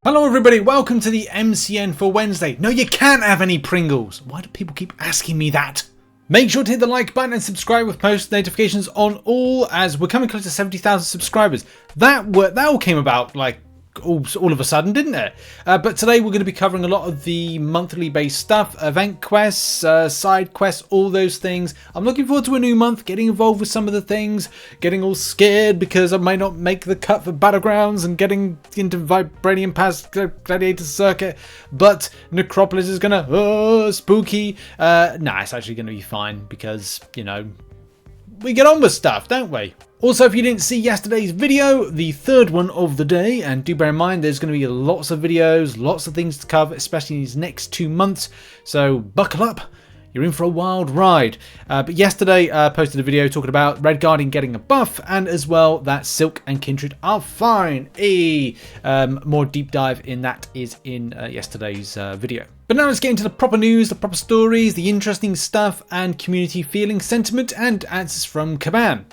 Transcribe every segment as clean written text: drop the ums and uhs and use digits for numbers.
Hello everybody, welcome to the MCN for Wednesday. No, you can't have any Pringles. Why do people keep asking me that? Make sure to hit the like button and subscribe with post notifications on all, as we're coming close to 70,000 subscribers. That all came about like all of a sudden, didn't it? But today we're going to be covering a lot of the monthly based stuff, event quests, side quests, all those things. I'm looking forward to a new month, getting involved with some of the things, getting all scared because I might not make the cut for Battlegrounds and getting into Vibranium Pass Gladiator Circuit, but Necropolis is gonna spooky. Nah, it's actually gonna be fine because, you know, we get on with stuff, don't we? Also, if you didn't see yesterday's video, the third one of the day, and do bear in mind there's going to be lots of videos, lots of things to cover, especially in these next 2 months, so buckle up, you're in for a wild ride. But yesterday I posted a video talking about Red Guardian getting a buff, and as well that Silk and Kindred are fine. More deep dive in that is in yesterday's video. But now let's get into the proper news, the proper stories, the interesting stuff, and community feeling, sentiment, and answers from Kabam.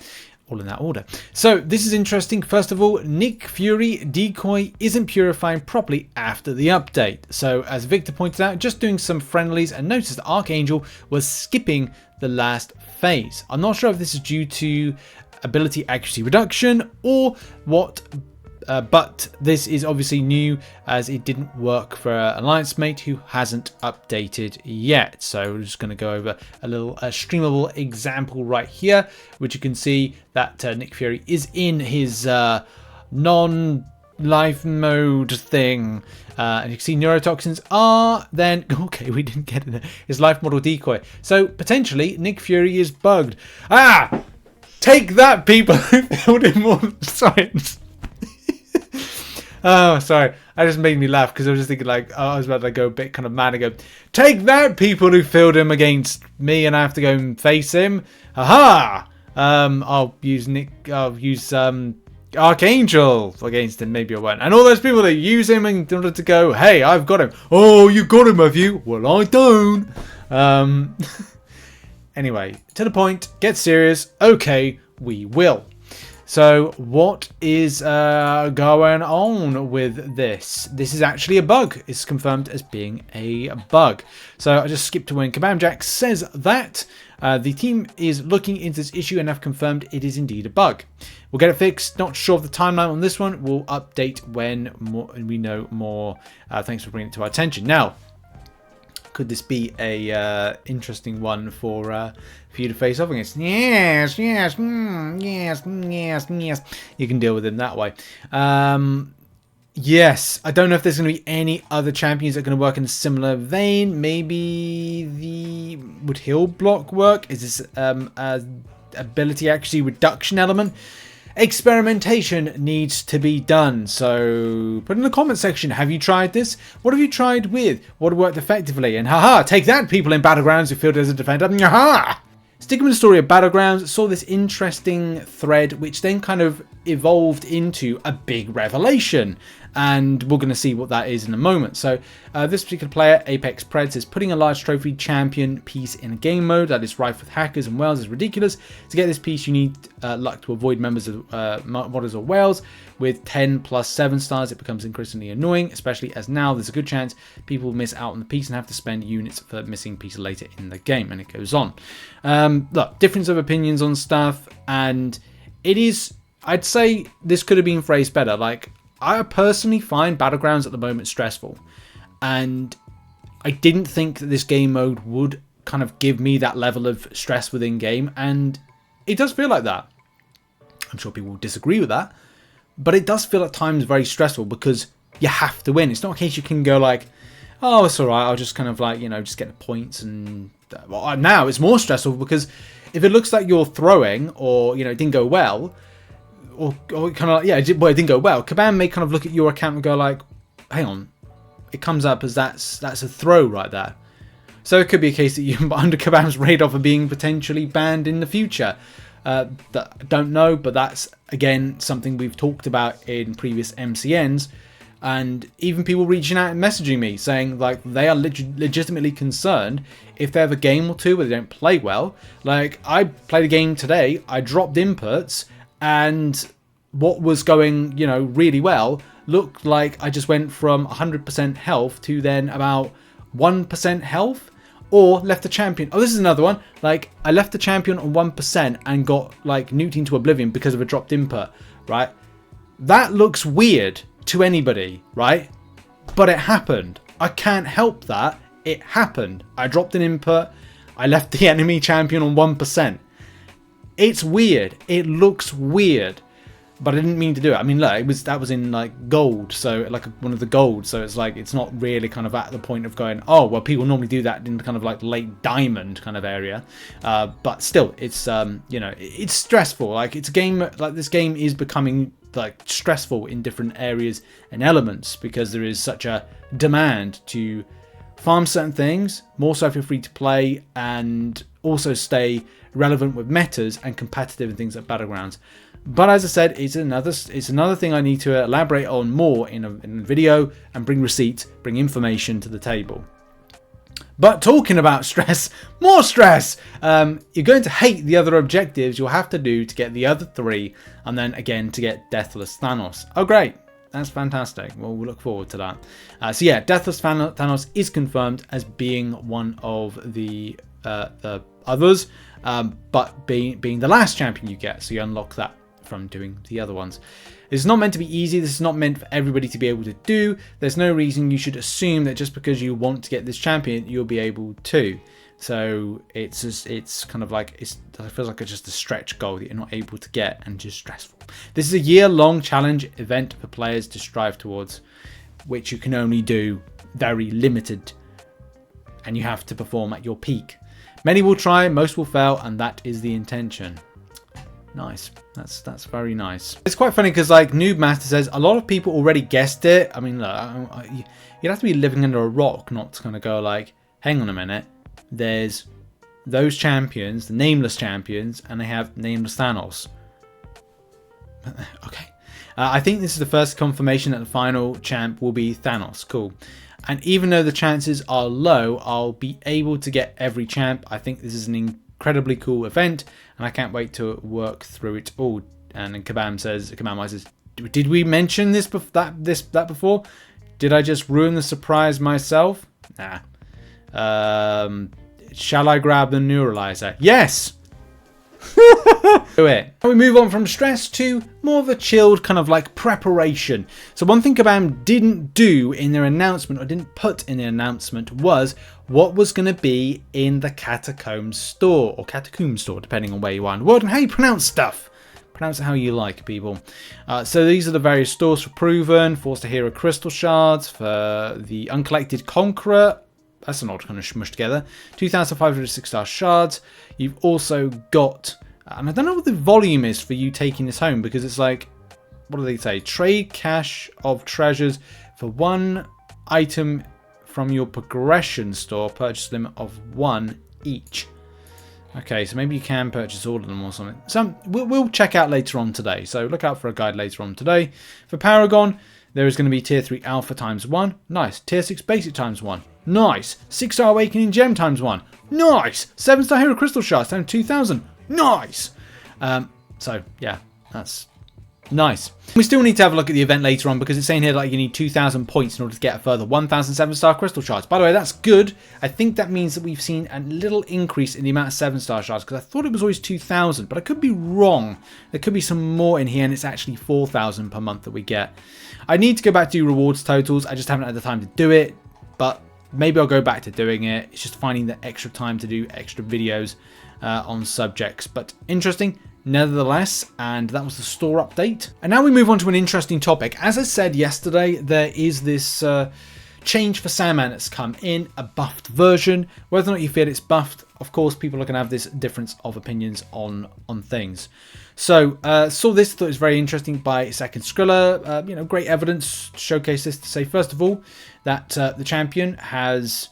All in that order. So this is interesting. First of all, Nick Fury decoy isn't purifying properly after the update. So as Victor pointed out, just doing some friendlies and noticed that Archangel was skipping the last phase. I'm not sure if this is due to ability accuracy reduction or what, but this is obviously new as it didn't work for an alliance mate who hasn't updated yet. So we're just going to go over a little streamable example right here, which you can see that Nick Fury is in his non-life mode thing. And you can see neurotoxins are then, okay, we didn't get it, his life model decoy. So potentially Nick Fury is bugged. Take that, people who filled in more science. Oh, sorry. That just made me laugh because I was just thinking like, I was about to go a bit kind of mad and go, take that, people who filled him against me and I have to go and face him. Aha! I'll use Archangel against him. Maybe I won't. And all those people that use him in order to go, hey, I've got him. Oh, you got him, have you? Well, I don't. Anyway, to the point. Get serious. Okay, we will. So what is going on with this? This is actually a bug. It's confirmed as being a bug. So I just skipped to when Kabam Jack says that the team is looking into this issue and have confirmed it is indeed a bug. We'll get it fixed. Not sure of the timeline on this one. We'll update when we know more. Thanks for bringing it to our attention. Now, could this be a interesting one for you to face off against? Yes. You can deal with him that way. Yes, I don't know if there's going to be any other champions that are going to work in a similar vein. Maybe would heal block work? Is this ability actually reduction element? Experimentation needs to be done, so put in the comment section, have you tried this? What have you tried with? What worked effectively? And haha, take that, people in Battlegrounds who fielded as a defender. Haha! Sticking with the story of Battlegrounds, saw this interesting thread which then kind of evolved into a big revelation, and we're going to see what that is in a moment. So this particular player, Apex Preds, is putting a large trophy champion piece in game mode that is rife with hackers and whales is ridiculous. To get this piece you need luck to avoid members of modders or whales. With 10 plus 7 stars it becomes increasingly annoying, especially as now there's a good chance people will miss out on the piece and have to spend units for missing pieces later in the game, and it goes on. Look, difference of opinions on stuff, and it is, I'd say this could have been phrased better. Like, I personally find Battlegrounds at the moment stressful, and I didn't think that this game mode would kind of give me that level of stress within game, and it does feel like that. I'm sure people will disagree with that, but it does feel at times very stressful because you have to win. It's not a case you can go like, oh, it's alright, I'll just kind of like, you know, just get the points. And well, now it's more stressful because if it looks like you're throwing, or, you know, it didn't go well, or kind of like, yeah, it didn't go well, Kabam may kind of look at your account and go like, hang on, it comes up as that's a throw right there. So it could be a case that you're under Kabam's radar for being potentially banned in the future. Don't know, but that's again something we've talked about in previous MCNs, and even people reaching out and messaging me saying like they are legitimately concerned if they have a game or two where they don't play well. Like, I played a game today, I dropped inputs, and what was going, you know, really well looked like I just went from 100% health to then about 1% health, or left the champion. Oh, this is another one. Like, I left the champion on 1% and got like nuked into oblivion because of a dropped input, right? That looks weird to anybody, right? But it happened. I can't help that. It happened. I dropped an input. I left the enemy champion on 1%. It's weird. It looks weird. But I didn't mean to do it. I mean, look, that was in like gold, so like one of the gold. So it's like, it's not really kind of at the point of going, oh, well, people normally do that in kind of like late diamond kind of area. But still, it's you know, it's stressful. Like, it's a game, like this game is becoming like stressful in different areas and elements because there is such a demand to farm certain things, more so if you're free to play, and also stay relevant with metas and competitive and things like Battlegrounds. But as I said, it's another thing I need to elaborate on more in a video and bring receipts, bring information to the table. But talking about stress, more stress! You're going to hate the other objectives you'll have to do to get the other 3, and then again to get Deathless Thanos. Oh great, that's fantastic. Well, we'll look forward to that. So yeah, Deathless Thanos is confirmed as being one of the others, but being the last champion you get, so you unlock that from doing the other ones. It's not meant to be easy. This is not meant for everybody to be able to do. There's no reason you should assume that just because you want to get this champion, you'll be able to. So it's kind of like, it feels like it's just a stretch goal that you're not able to get, and just stressful. This is a year-long challenge event for players to strive towards, which you can only do very limited, and you have to perform at your peak. Many will try, most will fail, and that is the intention. Nice. That's very nice. It's quite funny because like Noob Master says, a lot of people already guessed it. I mean, look, you'd have to be living under a rock not to kind of go like, hang on a minute. There's those champions, the nameless champions, and they have nameless Thanos. Okay. I think this is the first confirmation that the final champ will be Thanos. Cool. And even though the chances are low, I'll be able to get every champ. I think this is an incredibly cool event, and I can't wait to work through it all. And then Kabam says, did we mention this before? Did I just ruin the surprise myself? Nah. Shall I grab the neuralizer? Yes. Do it. We move on from stress to more of a chilled kind of like preparation. So one thing Kabam didn't do in their announcement, or didn't put in their announcement, was what was going to be in the Catacomb store, or Catacomb store, depending on where you are in the world and how you pronounce stuff. Pronounce it how you like, people. So these are the various stores for Proven, Force to Hero Crystal Shards, for the Uncollected Conqueror. That's an odd kind of smushed together. 2,500 6-star shards. You've also got, and I don't know what the volume is for you taking this home, because it's like, what do they say? Trade cache of treasures for 1 item from your progression store. Purchase limit of 1 each. Okay, so maybe you can purchase all of them or something. So we'll check out later on today. So look out for a guide later on today. For Paragon, there is going to be Tier 3 Alpha times 1. Nice. Tier 6 Basic times 1. Nice. 6-star Awakening Gem times 1. Nice. 7-star Hero Crystal Shards times 2,000. Nice. So, yeah, that's nice. We still need to have a look at the event later on, because it's saying here like you need 2,000 points in order to get a further 1,000 7-star Crystal Shards. By the way, that's good. I think that means that we've seen a little increase in the amount of 7-star shards, because I thought it was always 2,000, but I could be wrong. There could be some more in here, and it's actually 4,000 per month that we get. I need to go back to do rewards totals. I just haven't had the time to do it, but maybe I'll go back to doing it. It's just finding the extra time to do extra videos on subjects, but interesting nevertheless. And that was the store update. And now we move on to an interesting topic. As I said yesterday, there is this change for Sandman that's come in, a buffed version. Whether or not you feel it's buffed, of course, people are going to have this difference of opinions on things. So saw this, thought it was very interesting by Second Skrilla. You know, great evidence, showcase this to say first of all that the champion has,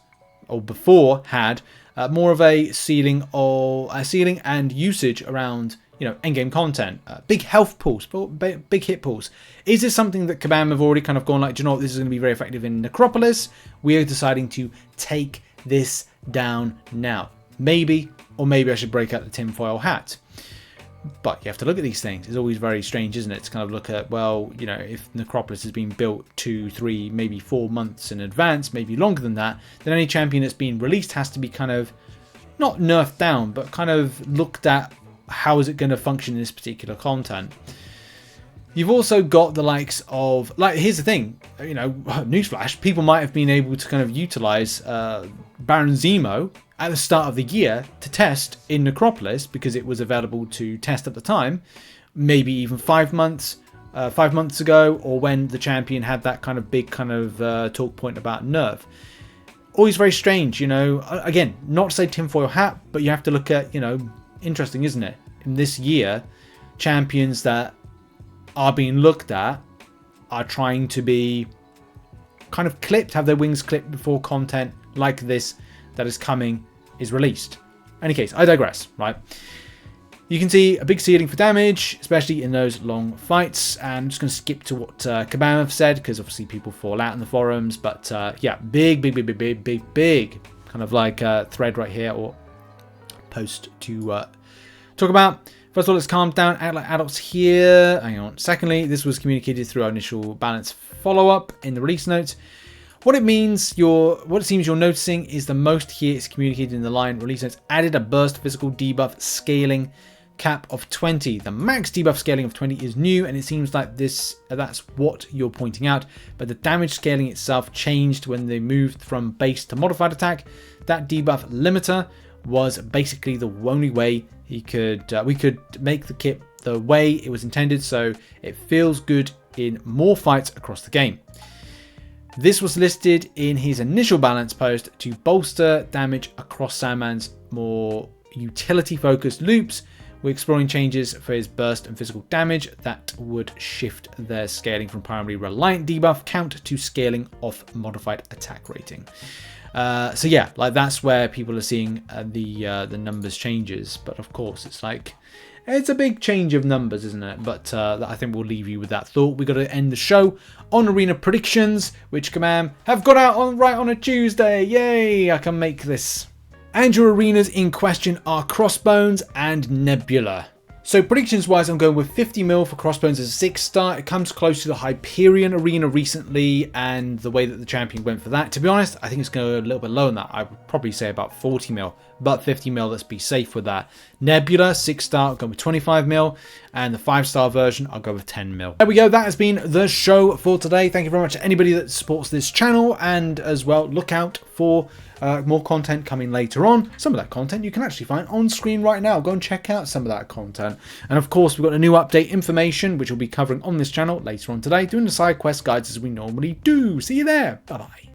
or before had, more of a ceiling and usage around, you know, endgame content, big health pools, big hit pools. Is this something that Kabam have already kind of gone like, do you know what, this is going to be very effective in Necropolis? We are deciding to take this down now. Maybe, or maybe I should break out the tinfoil hat. But you have to look at these things. It's always very strange, isn't it? To kind of look at, well, you know, if Necropolis has been built 2, 3, maybe 4 months in advance, maybe longer than that, then any champion that's been released has to be kind of, not nerfed down, but kind of looked at how is it going to function in this particular content. You've also got the likes of, like, here's the thing, you know, newsflash, people might have been able to kind of utilize Baron Zemo at the start of the year to test in Necropolis because it was available to test at the time, maybe even 5 months ago, or when the champion had that kind of big kind of talk point about nerf. Always very strange, you know, again, not to say tinfoil hat, but you have to look at, you know, interesting, isn't it? In this year, champions that are being looked at are trying to be kind of clipped, have their wings clipped before content like this that is coming is released. In any case, I digress, right? You can see a big ceiling for damage, especially in those long fights. And I'm just going to skip to what Kabam have said, because obviously people fall out in the forums. But yeah, big kind of like thread right here, or post to talk about. First of all, let's calm down, act like adults here. Hang on. Secondly, this was communicated through our initial balance follow-up in the release notes. What it seems you're noticing is the most here is communicated in the line. Release notes added a burst physical debuff scaling cap of 20. The max debuff scaling of 20 is new, and it seems like that's what you're pointing out. But the damage scaling itself changed when they moved from base to modified attack. That debuff limiter was basically the only way we could make the kit the way it was intended, so it feels good in more fights across the game. This was listed in his initial balance post to bolster damage across Sandman's more utility-focused loops. We're exploring changes for his burst and physical damage that would shift their scaling from primarily reliant debuff count to scaling off modified attack rating. So yeah, like that's where people are seeing the numbers changes. But of course, it's like, it's a big change of numbers, isn't it? But I think we'll leave you with that thought. We've got to end the show on arena predictions, which Kabam have got out right on a Tuesday. Yay, I can make this. And your arenas in question are Crossbones and Nebula. So predictions wise, I'm going with 50 mil for Crossbones as a 6-star. It comes close to the Hyperion arena recently and the way that the champion went for that. To be honest, I think it's going to go a little bit lower than that. I would probably say about 40 mil, but 50 mil, let's be safe with that. Nebula, 6-star, I'll go with 25 mil. And the 5-star version, I'll go with 10 mil. There we go. That has been the show for today. Thank you very much to anybody that supports this channel. And as well, look out for more content coming later on. Some of that content you can actually find on screen right now. Go and check out some of that content. And of course, we've got a new update information, which we'll be covering on this channel later on today, doing the side quest guides as we normally do. See you there. Bye-bye.